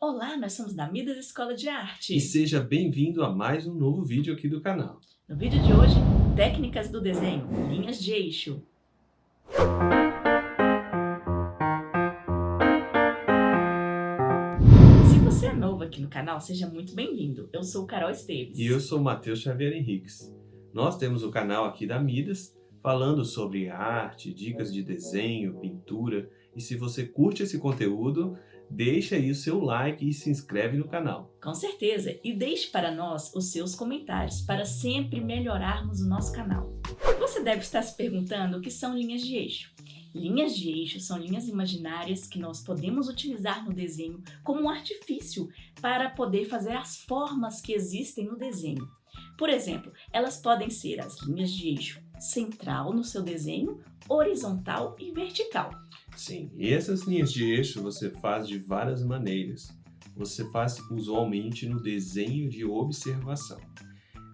Olá, nós somos da Midas Escola de Arte. E seja bem-vindo a mais um novo vídeo aqui do canal. No vídeo de hoje, técnicas do desenho, linhas de eixo. Se você é novo aqui no canal, seja muito bem-vindo. Eu sou Carol Esteves. E eu sou Matheus Xavier Henriques. Nós temos o canal aqui da Midas, falando sobre arte, dicas de desenho, pintura. E se você curte esse conteúdo, deixa aí o seu like e se inscreve no canal. Com certeza, e deixe para nós os seus comentários para sempre melhorarmos o nosso canal. Você deve estar se perguntando o que são linhas de eixo. Linhas de eixo são linhas imaginárias que nós podemos utilizar no desenho como um artifício para poder fazer as formas que existem no desenho. Por exemplo, elas podem ser as linhas de eixo central no seu desenho, horizontal e vertical. Sim, e essas linhas de eixo você faz de várias maneiras. Você faz usualmente no desenho de observação.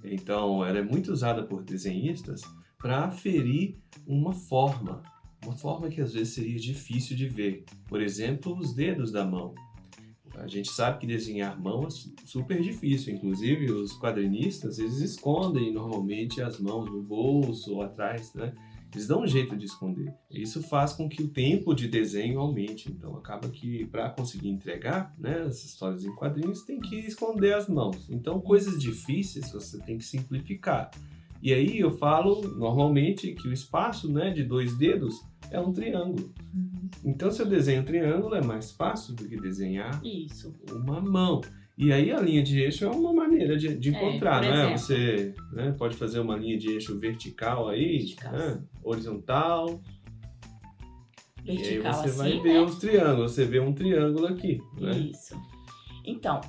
Então, ela é muito usada por desenhistas para aferir uma forma que às vezes seria difícil de ver. Por exemplo, os dedos da mão. A gente sabe que desenhar mão é super difícil, inclusive os quadrinistas, eles escondem normalmente as mãos no bolso ou atrás, né? Eles dão um jeito de esconder. Isso faz com que o tempo de desenho aumente. Então, acaba que para conseguir entregar, né, as histórias em quadrinhos, tem que esconder as mãos. Então, coisas difíceis você tem que simplificar. E aí eu falo normalmente que o espaço, né, de 2 dedos é um triângulo. Então, se eu desenho um triângulo, é mais fácil do que desenhar uma mão. E aí a linha de eixo é uma maneira de encontrar, né? Você, né, pode fazer uma linha de eixo vertical aí, né? Horizontal. Vertical, e aí você assim, vai ver os triângulos, você vê um triângulo aqui, né? Isso. Então,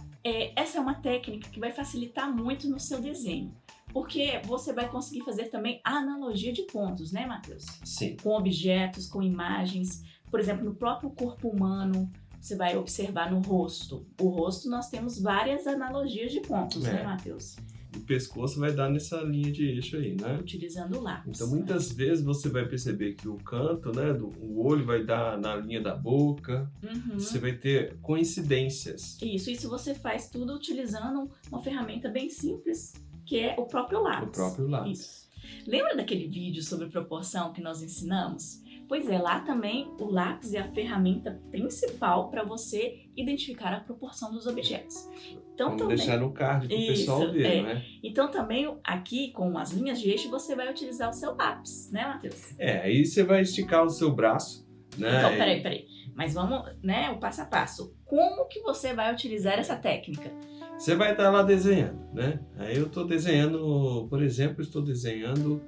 essa é uma técnica que vai facilitar muito no seu desenho. Porque você vai conseguir fazer também a analogia de pontos, né, Matheus? Sim. Com objetos, com imagens. Por exemplo, no próprio corpo humano, você vai observar no rosto. O rosto nós temos várias analogias de pontos, né, Matheus? O pescoço vai dar nessa linha de eixo aí, né? Utilizando o lápis. Então, muitas vezes você vai perceber que o canto, né, o olho vai dar na linha da boca. Você vai ter coincidências. Isso você faz tudo utilizando uma ferramenta bem simples, que é o próprio lápis. O próprio lápis. Isso. Lembra daquele vídeo sobre proporção que nós ensinamos? Pois é, lá também o lápis é a ferramenta principal para você identificar a proporção dos objetos. Então, vamos deixar no card para o pessoal ver, né? Então também aqui com as linhas de eixo você vai utilizar o seu lápis, né, Matheus? Aí você vai esticar o seu braço, né? Então, peraí. Mas vamos, né, o passo a passo. Como que você vai utilizar essa técnica? Você vai estar lá desenhando, né? Aí eu estou desenhando, por exemplo, estou desenhando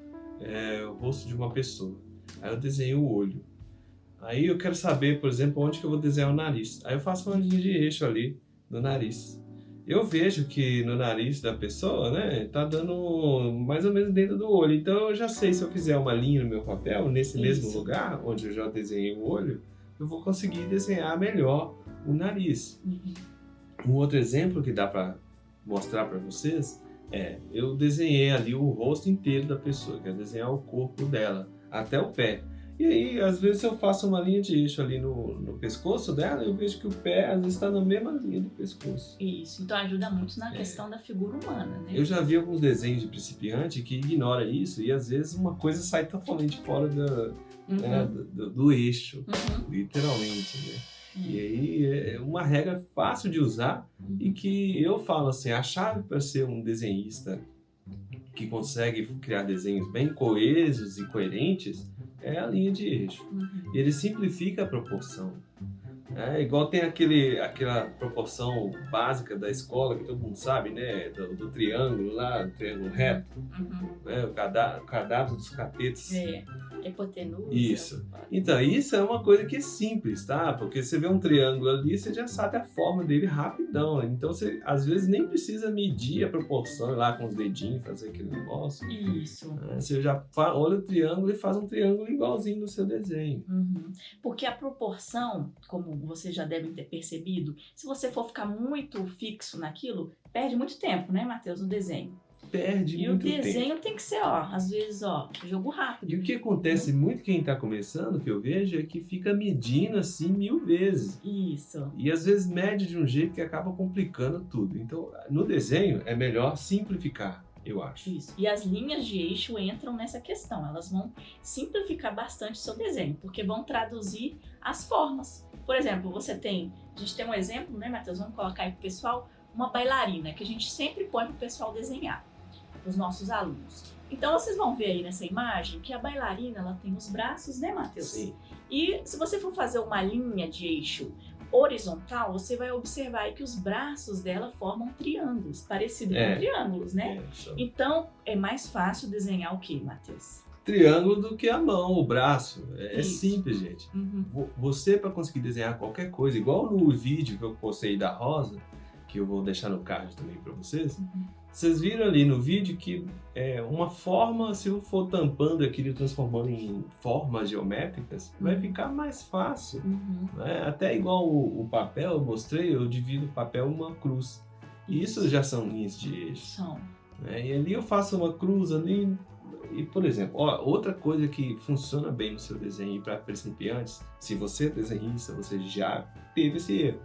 o rosto de uma pessoa. Aí eu desenho o olho. Aí eu quero saber, por exemplo, onde que eu vou desenhar o nariz. Aí eu faço uma linha de eixo ali no nariz. Eu vejo que no nariz da pessoa, né, tá dando mais ou menos dentro do olho. Então eu já sei, se eu fizer uma linha no meu papel, nesse mesmo lugar onde eu já desenhei o olho, eu vou conseguir desenhar melhor o nariz. Um outro exemplo que dá para mostrar para vocês eu desenhei ali o rosto inteiro da pessoa, quero desenhar o corpo dela, até o pé. E aí, às vezes eu faço uma linha de eixo ali no pescoço dela, eu vejo que o pé às vezes está na mesma linha do pescoço. Isso, então ajuda muito na questão da figura humana, né? Eu já vi alguns desenhos de principiante que ignora isso e às vezes uma coisa sai totalmente fora do eixo, literalmente, né? E aí é uma regra fácil de usar e que eu falo assim, a chave para ser um desenhista que consegue criar desenhos bem coesos e coerentes é a linha de eixo. Ele simplifica a proporção. Igual tem aquela proporção básica da escola que todo mundo sabe, né? Do triângulo lá, do triângulo reto. Né? O quadrado dos catetos. Hipotenusa. Isso. Então, isso é uma coisa que é simples, tá? Porque você vê um triângulo ali, você já sabe a forma dele rapidão. Então, você às vezes nem precisa medir a proporção lá com os dedinhos, fazer aquele negócio. Isso. Você já olha o triângulo e faz um triângulo igualzinho no seu desenho. Porque a proporção, como vocês já devem ter percebido, se você for ficar muito fixo naquilo, perde muito tempo, né, Matheus, no desenho. perde E o muito tempo. desenho tem que ser, ó, às vezes, ó, jogo rápido. E o que acontece muito quem está começando, que eu vejo, é que fica medindo assim 1000 vezes. Isso. E às vezes mede de um jeito que acaba complicando tudo. Então, no desenho é melhor simplificar, eu acho. Isso. E as linhas de eixo entram nessa questão. Elas vão simplificar bastante o seu desenho, porque vão traduzir as formas. Por exemplo, a gente tem um exemplo, né, Matheus? Vamos colocar aí pro pessoal, uma bailarina, que a gente sempre põe pro pessoal desenhar, para os nossos alunos. Então, vocês vão ver aí nessa imagem que a bailarina, ela tem os braços, né, Matheus? Sim. E se você for fazer uma linha de eixo horizontal, você vai observar aí que os braços dela formam triângulos, parecido com triângulos, né? Então, é mais fácil desenhar o que, Matheus? Triângulo do que a mão, o braço. É Isso. simples, gente. Uhum. Você, para conseguir desenhar qualquer coisa, igual no vídeo que eu postei da Rosa, que eu vou deixar no card também para vocês, vocês viram ali no vídeo que uma forma, se eu for tampando aquilo e transformando em formas geométricas, vai ficar mais fácil. Né? Até igual o papel, eu mostrei, eu divido o papel em uma cruz. E isso já são linhas de eixo. São. Né? E ali eu faço uma cruz ali. E, por exemplo, outra coisa que funciona bem no seu desenho para principiantes, se você é desenhista, você já teve esse erro.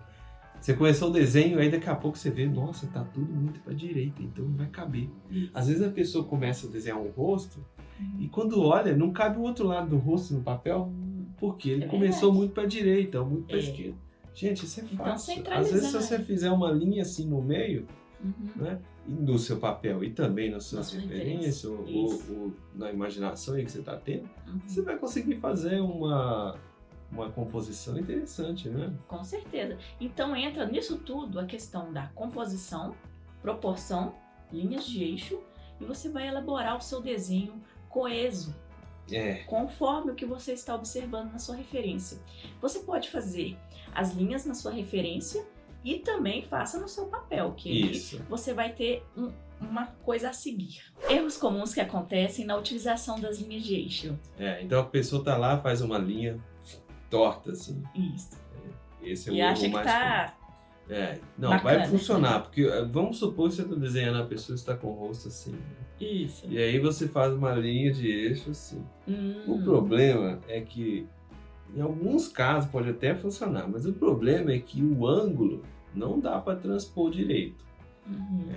Você começou o desenho, aí daqui a pouco você vê, nossa, tá tudo muito para direita, então não vai caber. Às vezes a pessoa começa a desenhar um rosto e quando olha, não cabe o outro lado do rosto no papel, porque ele começou muito para direita, ou muito para esquerda. Gente, isso é fácil. Então, às vezes se você fizer uma linha assim no meio, né, no seu papel e também nas suas referências ou na imaginação aí que você está tendo, você vai conseguir fazer uma composição interessante, né? Com certeza. Então entra nisso tudo a questão da composição, proporção, linhas de eixo, e você vai elaborar o seu desenho coeso, conforme o que você está observando na sua referência. Você pode fazer as linhas na sua referência e também faça no seu papel, que aí você vai ter uma coisa a seguir. Erros comuns que acontecem na utilização das linhas de eixo. Então a pessoa está lá, faz uma linha torta, assim. Isso. Esse é e o acha que tá... não, bacana, vai funcionar, porque vamos supor que você está desenhando a pessoa está com o rosto assim. Né? Isso. E aí você faz uma linha de eixo assim. O problema é que, em alguns casos pode até funcionar, mas o problema é que o ângulo não dá para transpor direito.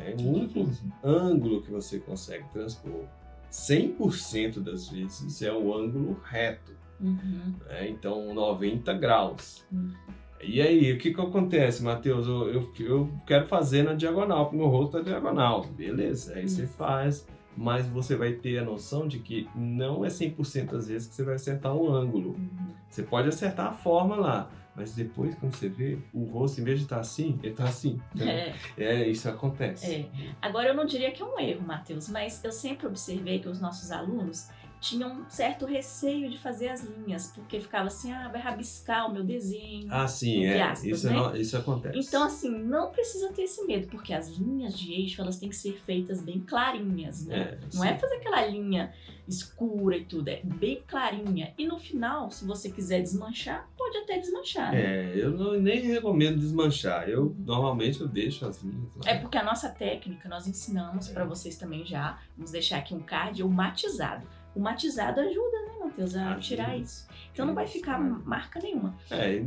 É o único ângulo que você consegue transpor. 100% das vezes é o ângulo reto. Então 90 graus. E aí, o que acontece, Matheus? Eu quero fazer na diagonal, porque o meu rosto é diagonal. Beleza, aí você faz, mas você vai ter a noção de que não é 100% das vezes que você vai acertar o ângulo. Você pode acertar a forma lá, mas depois, quando você vê, o rosto, em vez de estar assim, ele está assim. Né? Isso acontece. Agora, eu não diria que é um erro, Matheus, mas eu sempre observei que os nossos alunos tinham um certo receio de fazer as linhas, porque ficava assim, vai rabiscar o meu desenho. Sim, aspas, isso acontece. Então, assim, não precisa ter esse medo, porque as linhas de eixo, elas têm que ser feitas bem clarinhas, né? Não é fazer aquela linha escura e tudo, é bem clarinha. E no final, se você quiser desmanchar, pode até desmanchar, né? Eu nem recomendo desmanchar. Normalmente eu deixo as linhas lá. É porque a nossa técnica, nós ensinamos para vocês também já, vamos deixar aqui um card, o matizado. O matizado ajuda, né, Matheus, a tirar isso. Então não vai ficar marca nenhuma.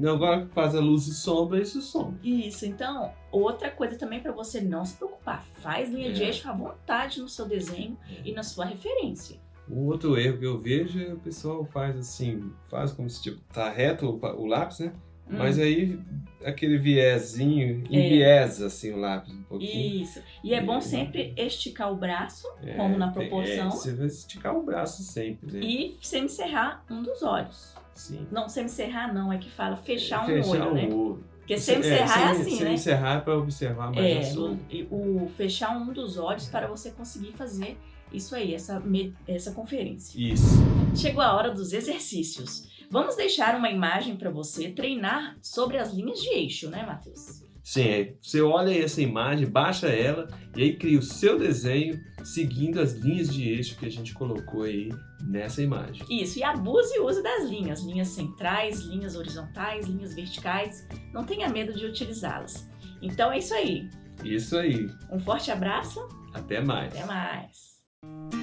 Agora que faz a luz e sombra, isso some. Isso, então, outra coisa também para você não se preocupar. Faz linha de eixo à vontade no seu desenho e na sua referência. Um outro erro que eu vejo é o pessoal faz assim, faz como se tipo, tá reto o lápis, né? Mas aí aquele viezinho enviesa assim o lápis um pouquinho. Isso. E é bom sempre esticar o braço, como na proporção. Você vai esticar o braço sempre, né? E semicerrar um dos olhos. Sim. Não, semicerrar não, é que fala fechar um olho, né? Olho. Porque semicerrar é assim, né? Semicerrar é para observar mais a sombra. O fechar um dos olhos para você conseguir fazer isso aí, essa conferência. Isso. Chegou a hora dos exercícios. Vamos deixar uma imagem para você treinar sobre as linhas de eixo, né, Matheus? Sim, você olha essa imagem, baixa ela e aí cria o seu desenho seguindo as linhas de eixo que a gente colocou aí nessa imagem. Isso, e abuse e use das linhas centrais, linhas horizontais, linhas verticais. Não tenha medo de utilizá-las. Então é isso aí. Isso aí. Um forte abraço. Até mais! Até mais!